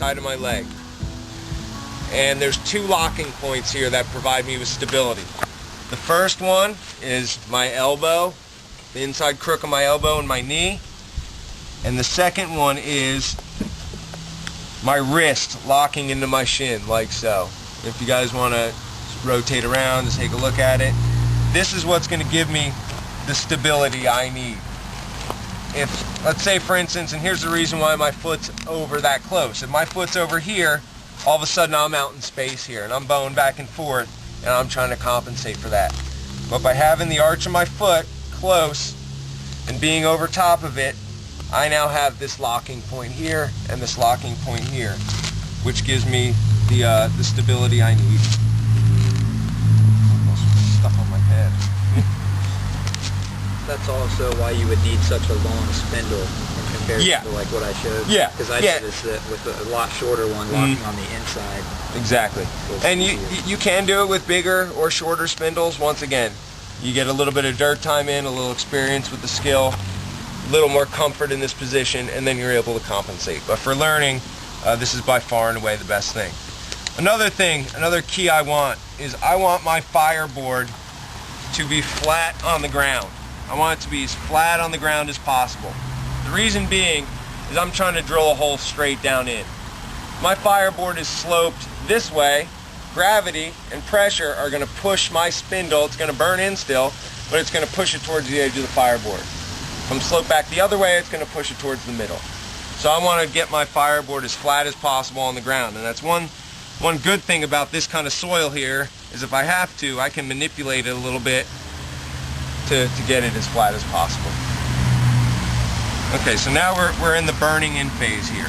side of my leg. And there's two locking points here that provide me with stability. The first one is my elbow, the inside crook of my elbow and my knee. And the second one is my wrist locking into my shin, like so. If you guys want to rotate around and take a look at it, this is what's going to give me the stability I need. If, let's say for instance, and here's the reason why my foot's over that close. If my foot's over here, all of a sudden I'm out in space here and I'm bowing back and forth and I'm trying to compensate for that. But by having the arch of my foot close and being over top of it, I now have this locking point here and this locking point here, which gives me the stability I need. Stuff on my head. That's also why you would need such a long spindle in comparison to like what I showed. Yeah. Because I did this with a lot shorter one locking on the inside. Exactly. And you can do it with bigger or shorter spindles. Once again, you get a little bit of dirt time in, a little experience with the skill, a little more comfort in this position, and then you're able to compensate. But for learning, this is by far and away the best thing. Another key I want is I want my fireboard to be flat on the ground. I want it to be as flat on the ground as possible. The reason being is I'm trying to drill a hole straight down in. My fireboard is sloped this way. Gravity and pressure are going to push my spindle. It's going to burn in still, but it's going to push it towards the edge of the fireboard. If I'm sloped back the other way, it's going to push it towards the middle. So I want to get my fireboard as flat as possible on the ground, and that's one good thing about this kind of soil here is if I have to, I can manipulate it a little bit to get it as flat as possible. Okay, so now we're in the burning in phase here.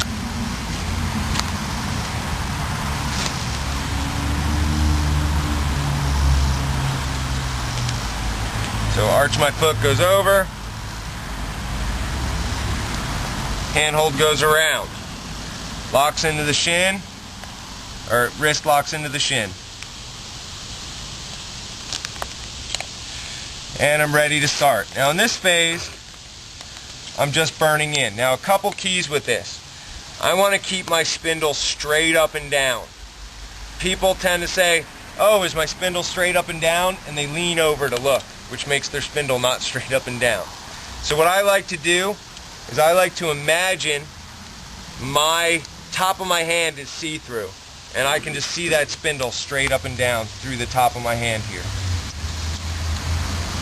So arch my foot goes over, handhold goes around, locks into the shin, or wrist locks into the shin. And I'm ready to start. Now in this phase, I'm just burning in. Now a couple keys with this. I want to keep my spindle straight up and down. People tend to say, oh, is my spindle straight up and down? And they lean over to look, which makes their spindle not straight up and down. So what I like to do is I like to imagine my top of my hand is see-through. And I can just see that spindle straight up and down through the top of my hand here.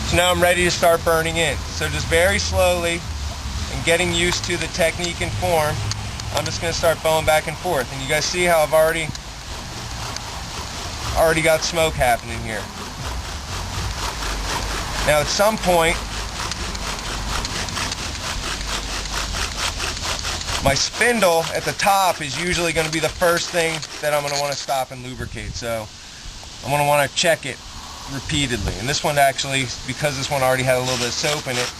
So now I'm ready to start burning in. So just very slowly and getting used to the technique and form, I'm just going to start bowing back and forth. And you guys see how I've already got smoke happening here. Now at some point, my spindle at the top is usually going to be the first thing that I'm going to want to stop and lubricate. So I'm going to want to check it repeatedly. And this one actually, because this one already had a little bit of soap in it,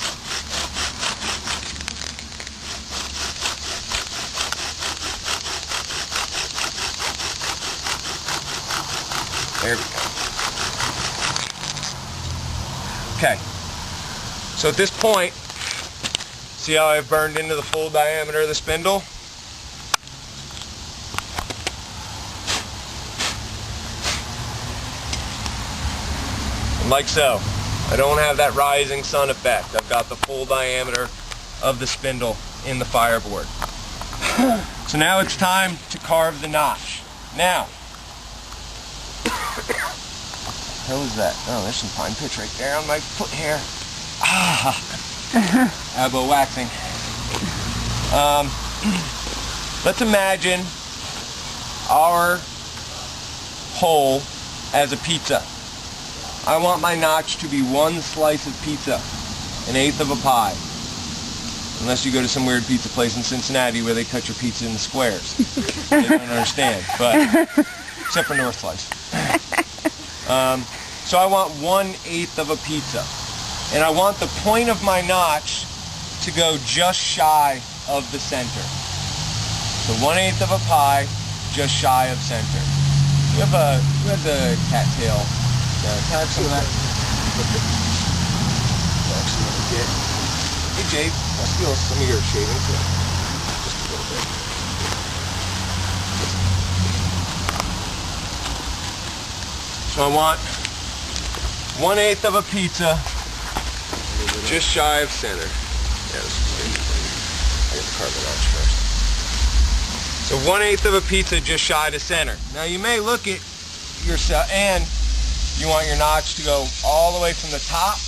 there we go. Okay, so at this point, see how I've burned into the full diameter of the spindle? And like so. I don't have that rising sun effect. I've got the full diameter of the spindle in the fireboard. So now it's time to carve the notch. Now, what the hell is that? Oh, there's some fine pitch right there on my foot hair. Elbow waxing. Let's imagine our hole as a pizza. I want my notch to be one slice of pizza, an eighth of a pie. Unless you go to some weird pizza place in Cincinnati where they cut your pizza into squares. They don't understand, but except for Northside. So I want 1/8 of a pizza. And I want the point of my notch to go just shy of the center. So 1/8 of a pie, just shy of center. You have the cattail. Can I have some of that? Hey Jade, let's steal some of your shaving too. Just a little bit. So I want 1/8 of a pizza, just shy of center. Yeah, this is good. I get the Carve the Notch first. So 1/8 of a pizza, just shy to center. Now you may look at yourself, and you want your notch to go all the way from the top,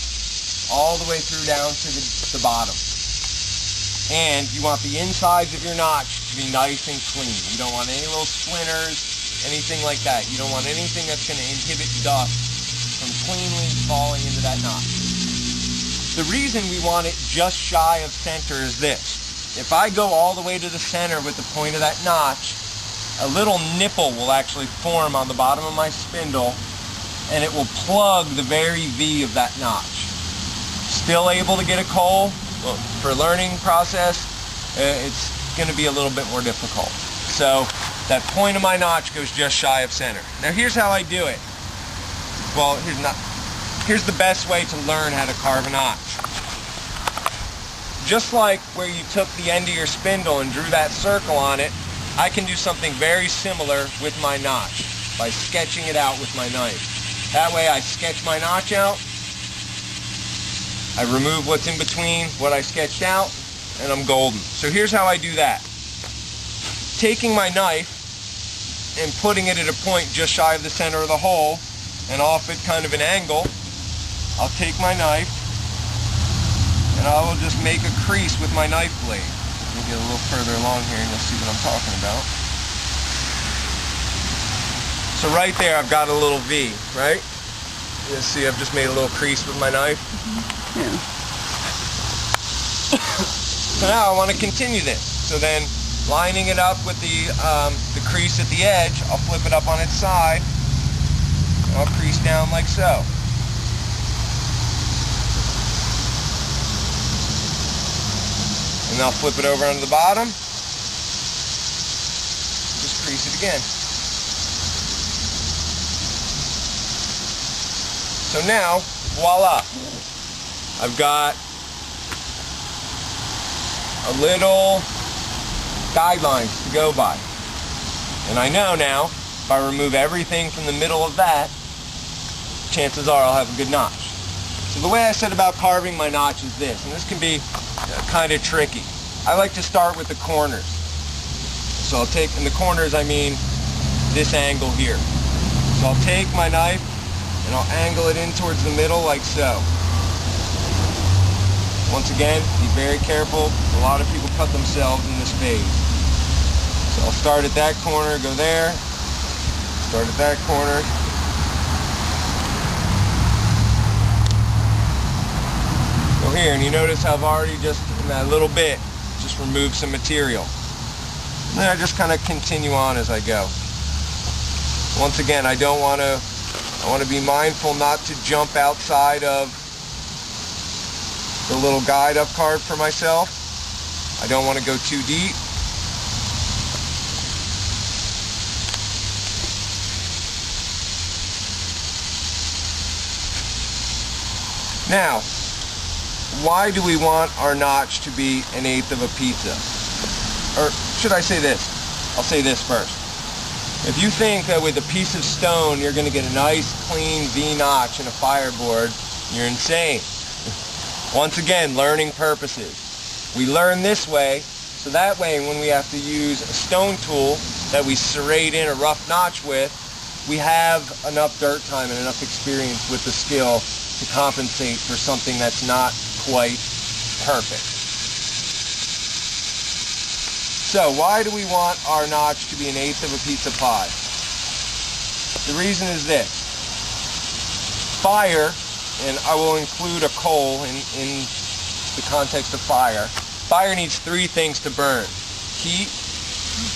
all the way through down to the bottom. And you want the insides of your notch to be nice and clean. You don't want any little splinters, anything like that. You don't want anything that's going to inhibit dust from cleanly falling into that notch. The reason we want it just shy of center is this. If I go all the way to the center with the point of that notch, a little nipple will actually form on the bottom of my spindle, and it will plug the very V of that notch. Still able to get a coal? Well, for learning process, it's going to be a little bit more difficult. So that point of my notch goes just shy of center. Now here's how I do it. Well, here's the best way to learn how to carve a notch. Just like where you took the end of your spindle and drew that circle on it, I can do something very similar with my notch by sketching it out with my knife. That way I sketch my notch out, I remove what's in between what I sketched out, and I'm golden. So here's how I do that. Taking my knife and putting it at a point just shy of the center of the hole and off at kind of an angle, I'll take my knife and I will just make a crease with my knife blade. Let me get a little further along here and you'll see what I'm talking about. So right there I've got a little V, right? You'll see I've just made a little crease with my knife. Yeah. So now I want to continue this. So then lining it up with the crease at the edge, I'll flip it up on its side and I'll crease down like so. And I'll flip it over onto the bottom, just crease it again. So now, voila, I've got a little guidelines to go by. And I know now, if I remove everything from the middle of that, chances are I'll have a good notch. So the way I said about carving my notch is this, and this can be kind of tricky. I like to start with the corners. So I'll take, in the corners I mean this angle here. So I'll take my knife and I'll angle it in towards the middle like so. Once again, be very careful. A lot of people cut themselves in this phase. So I'll start at that corner, go there, start at that corner. Go here, and you notice how I've already just, in that little bit, just removed some material. And then I just kind of continue on as I go. Once again, I want to be mindful not to jump outside of the little guide I've carved for myself. I don't want to go too deep. Now, why do we want our notch to be 1/8 of a pizza? Or should I say this? I'll say this first. If you think that with a piece of stone you're going to get a nice clean V notch in a fireboard, you're insane. Once again, learning purposes. We learn this way, so that way when we have to use a stone tool that we serrate in a rough notch with, we have enough dirt time and enough experience with the skill to compensate for something that's not quite perfect. So why do we want our notch to be 1/8 of a pizza pie? The reason is this. Fire, and I will include a coal in the context of fire. Fire needs 3 things to burn: heat,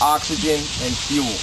oxygen, and fuel.